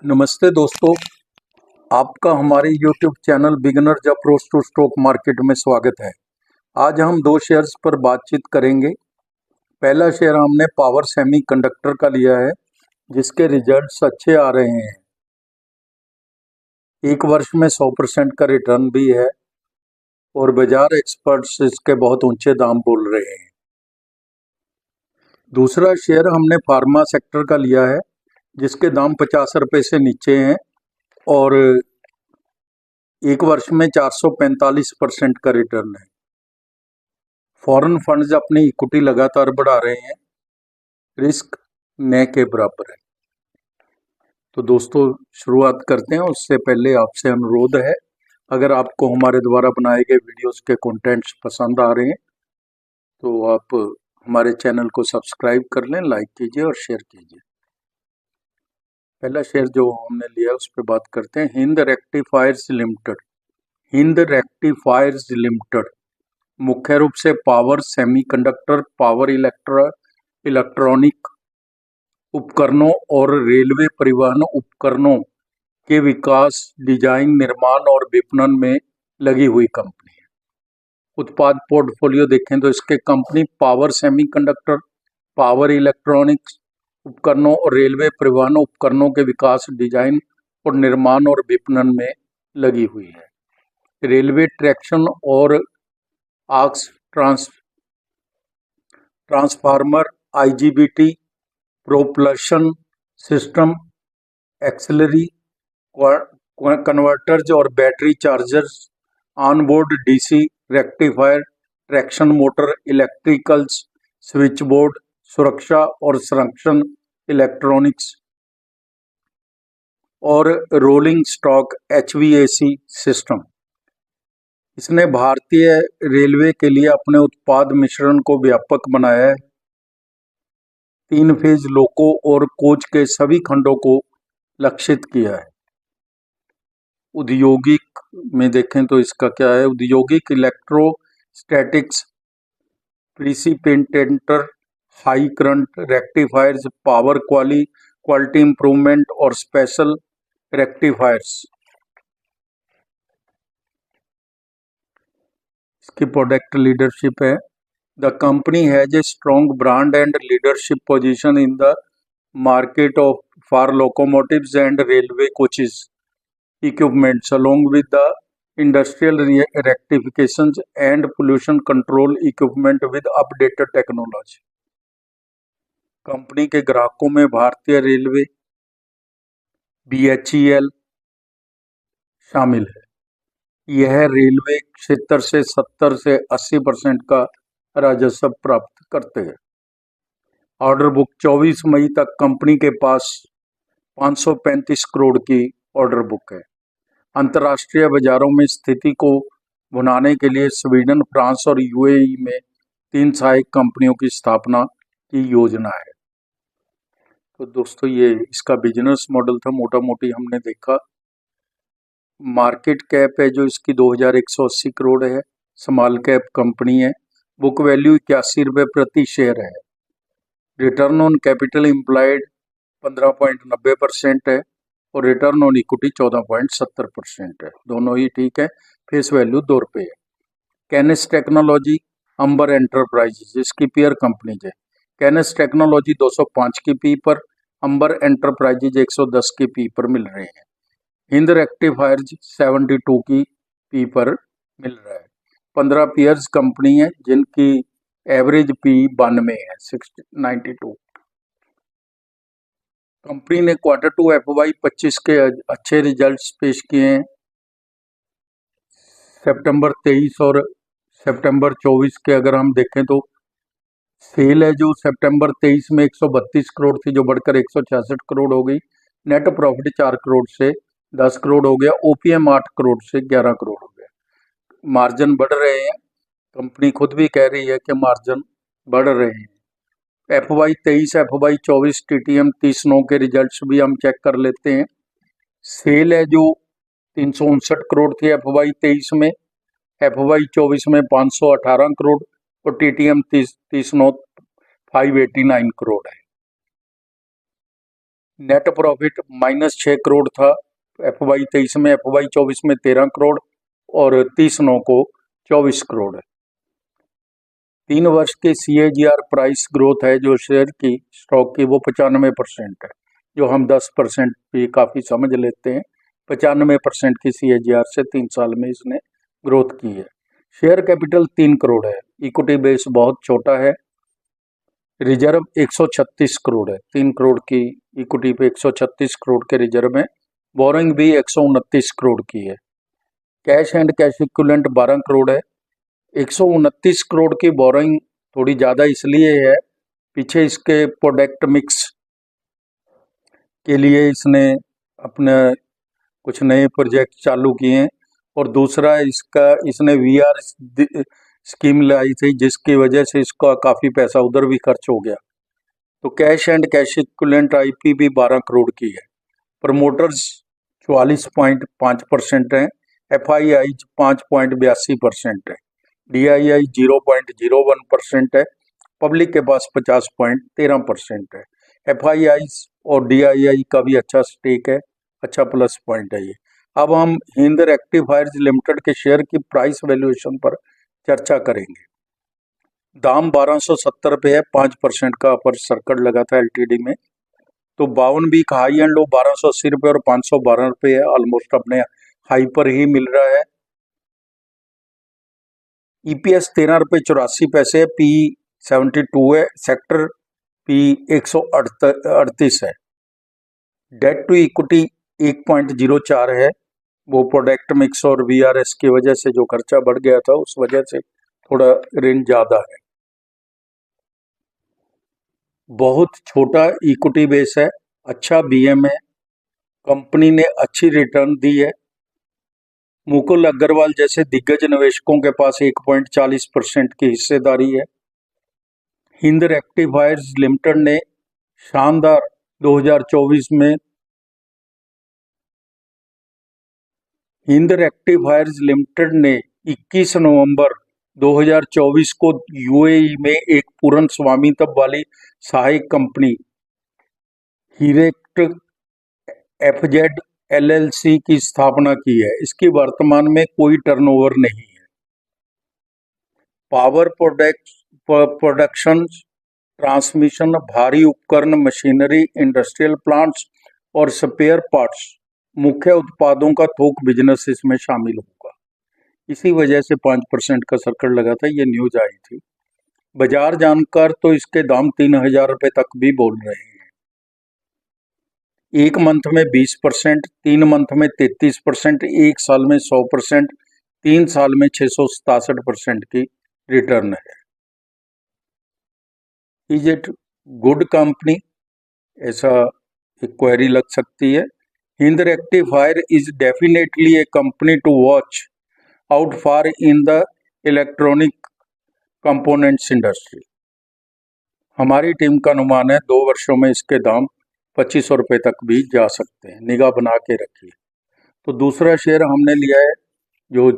नमस्ते दोस्तों, आपका हमारे YouTube channel beginners approach to stock market में स्वागत है। आज हम दो शेयर्स पर बातचीत करेंगे। पहला शेयर हमने पावर सेमीकंडक्टर का लिया है, जिसके रिजल्ट्स अच्छे आ रहे हैं। एक वर्ष में 100% का रिटर्न भी है और बाजार एक्सपर्ट्स इसके बहुत ऊंचे दाम बोल रहे हैं। दूसरा शेयर हमने फार्मा सेक्टर का लिया है, जिसके दाम 50 रुपये से नीचे हैं और एक वर्ष में 445% का रिटर्न है। फॉरेन फंड्स अपनी इक्विटी लगातार बढ़ा रहे हैं, रिस्क न के बराबर है। तो दोस्तों शुरुआत करते हैं। उससे पहले आपसे अनुरोध है, अगर आपको हमारे द्वारा बनाए गए वीडियोस के कंटेंट्स पसंद आ रहे हैं तो आप हमारे चैनल को सब्सक्राइब कर लें, लाइक कीजिए और शेयर कीजिए। पहला शेयर जो हमने लिया उस पर बात करते हैं। Hind rectifiers limited. Hind rectifiers limited मुख्य रूप से पावर सेमीकंडक्टर, पावर इलेक्ट्रॉनिक उपकरणों और रेलवे परिवहन उपकरणों के विकास, डिजाइन, निर्माण और विपणन में लगी हुई कंपनी है। उत्पाद पोर्टफोलियो देखें तो इसके company power semiconductor, power electronics उपकरणों और रेलवे परिवहन उपकरणों के विकास, डिजाइन और निर्माण और विपणन में लगी हुई है। रेलवे ट्रैक्शन और arcs transformer, IGBT, propulsion system, auxiliary converters और battery chargers, onboard DC rectifier, traction motor, electricals, switch board, सुरक्षा और संरक्षण इलेक्ट्रॉनिक्स और रोलिंग स्टॉक एचवीएसी सिस्टम। इसने भारतीय रेलवे के लिए अपने उत्पाद मिश्रण को व्यापक बनाया है। 3 फेज लोको और कोच के सभी खंडों को लक्षित किया है। औद्योगिक में देखें तो इसका क्या है, औद्योगिक electrostatics, precipitator, high current rectifiers, power quality improvement और स्पेशल रेक्टिफायर्स। इसकी प्रोडक्ट लीडरशिप है। The company has a strong brand and leadership position in the market for locomotives and railway coaches equipments, along with the industrial rectifications and pollution control equipment with updated technology. Company के ग्राहकों में भारतीय railway, BHEL शामिल है। यह railway क्षेत्र से 70 से 80% का राजस्व प्राप्त करते हैं। ऑर्डर बुक 24 मई तक कंपनी के पास 535 करोड़ की ऑर्डर बुक है। अंतर्राष्ट्रीय बाजारों में स्थिति को बनाने के लिए स्वीडन, फ्रांस और यूएई में 3 सहायक कंपनियों की स्थापना की योजना है। तो दोस्तों ये इसका बिजनेस मॉडल था, मोटा मोटी हमने देखा। मार्केट कैप है जो इसकी 2180 करोड़ है। स्मॉल कैप कंपनी है। बुक वैल्यू 81 रुपये प्रति शेयर है। रिटर्न ऑन कैपिटल एम्प्लॉयड 15.90% है और रिटर्न ऑन इक्विटी 14.70% है। दोनों ही ठीक है। फेस वैल्यू 2 रुपये है। कैनिस टेक्नोलॉजी, अंबर एंटरप्राइजेज इसकी पेयर कंपनीज है। कैनिस टेक्नोलॉजी 205 की पी पर, अंबर एंटरप्राइजेज 110 की पी पर मिल रहे हैं। हिंद रेक्टिफायर्स 72 की पी पर मिल रहा है। 15 पेयर्स कंपनी है जिनकी एवरेज पी 92 है, 92। कंपनी ने Q2 FY 25 के अच्छे रिजल्ट्स पेश किए हैं। सितंबर 23 और सितंबर 24 के अगर हम देखें तो सेल है जो सितंबर 23 में 132 करोड़ थी, जो बढ़कर 166 करोड़ हो गई। नेट प्रॉफिट 4 करोड़ से 10 करोड़ हो गया। ओपीएम 8 करोड़ से 11 करोड़ हो गया। मार्जिन बढ़ रहे हैं। कंपनी खुद भी कह रही है कि मार्जिन बढ़ रहे हैं। FY 23, FY 24 TTM 30/9 के रिजल्ट्स भी हम चेक कर लेते हैं। सेल है जो 359 करोड़ थी FY 23 में, FY 24 में 518 करोड़ और TTM 30/9 589 करोड़ है। नेट प्रॉफिट -6 करोड़ था FY 23 में, FY 24 में 13 करोड़ और 30/9 को 24 करोड़ है। 3 वर्ष के CAGR प्राइस ग्रोथ है जो शेयर की स्टॉक की वो 95% है, जो हम 10% भी काफ़ी समझ लेते हैं। 95% की CAGR से 3 साल में इसने ग्रोथ की है। शेयर कैपिटल 3 करोड़ है, इक्विटी बेस बहुत छोटा है, रिजर्व 136 करोड़ है, 3 करोड़ की इक्विटी पे 136 करोड़ के रिजर्व में, बोरिंग भी 129 करोड़ की है। Cash and cash equivalent 12 crore है। 129 करोड़ की बोरिंग थोड़ी ज़्यादा इसलिए है, पीछे इसके प्रोडक्ट मिक्स के लिए इसने अपने कुछ नए प्रोजेक्ट चालू किए हैं और दूसरा इसने VR स्कीम लाई थी जिसकी वजह से इसका काफ़ी पैसा उधर भी खर्च हो गया। तो cash and cash equivalent IP भी 12 करोड़ की है। प्रमोटर्स 44.5% हैं, FII 5.82% है, DII 0.01% है, पब्लिक के पास 50.13% है। FII और DII का भी अच्छा स्टेक है, अच्छा प्लस पॉइंट है ये। अब हम हिंद रेक्टिफायर्स लिमिटेड के शेयर की प्राइस वैल्यूएशन पर चर्चा करेंगे। दाम 1270 पे है, 5% का अपर सर्किट लगा था LTD में। तो 52 वीक हाई एंड लो 1280 रुपये और 512 रुपये है, ऑलमोस्ट अपने हाई पर ही मिल रहा है। EPS 13 रुपये 84 पैसे है, PE 72 है, सेक्टर PE 138 है। डेट टू इक्विटी 1.04 है, वो प्रोडक्ट मिक्स और VRS की वजह से जो खर्चा बढ़ गया था उस वजह से थोड़ा रेंज ज़्यादा है। बहुत छोटा इक्विटी बेस है, अच्छा BM है, कंपनी ने अच्छी रिटर्न दी है। मुकुल अग्रवाल जैसे दिग्गज निवेशकों के पास 1.40% की हिस्सेदारी है। हिंद रेक्टिफायर्स लिमिटेड ने शानदार 2024 में हिंद रेक्टिफायर्स लिमिटेड ने 21 नवंबर 2024 को UAE में एक पूर्ण स्वामित्व वाली सहायक कंपनी हीरेक्ट FZ LLC की स्थापना की है। इसकी वर्तमान में कोई टर्नओवर नहीं है। पावर प्रोडक्शन, ट्रांसमिशन, भारी उपकरण, मशीनरी, इंडस्ट्रियल प्लांट्स और स्पेयर पार्ट्स मुख्य उत्पादों का थोक बिजनेस इसमें शामिल होगा। इसी वजह से 5% का सर्किट लगा था, ये न्यूज आई थी। बाजार जानकार तो इसके दाम 3000 रुपये तक भी बोल रहे हैं। 1 मंथ में 20%, 3 मंथ में 33%, 1 साल में 100%, 3 साल में 667% की रिटर्न है। इज इट गुड कंपनी, ऐसा एक क्वेरी लग सकती है। Hind rectifier is definitely a company to watch out for in the electronic components industry. हमारी टीम का अनुमान है 2 वर्षों में इसके दाम 2500 रुपये तक भी जा सकते हैं, निगाह बना के रखिए। तो दूसरा शेयर हमने लिया है जो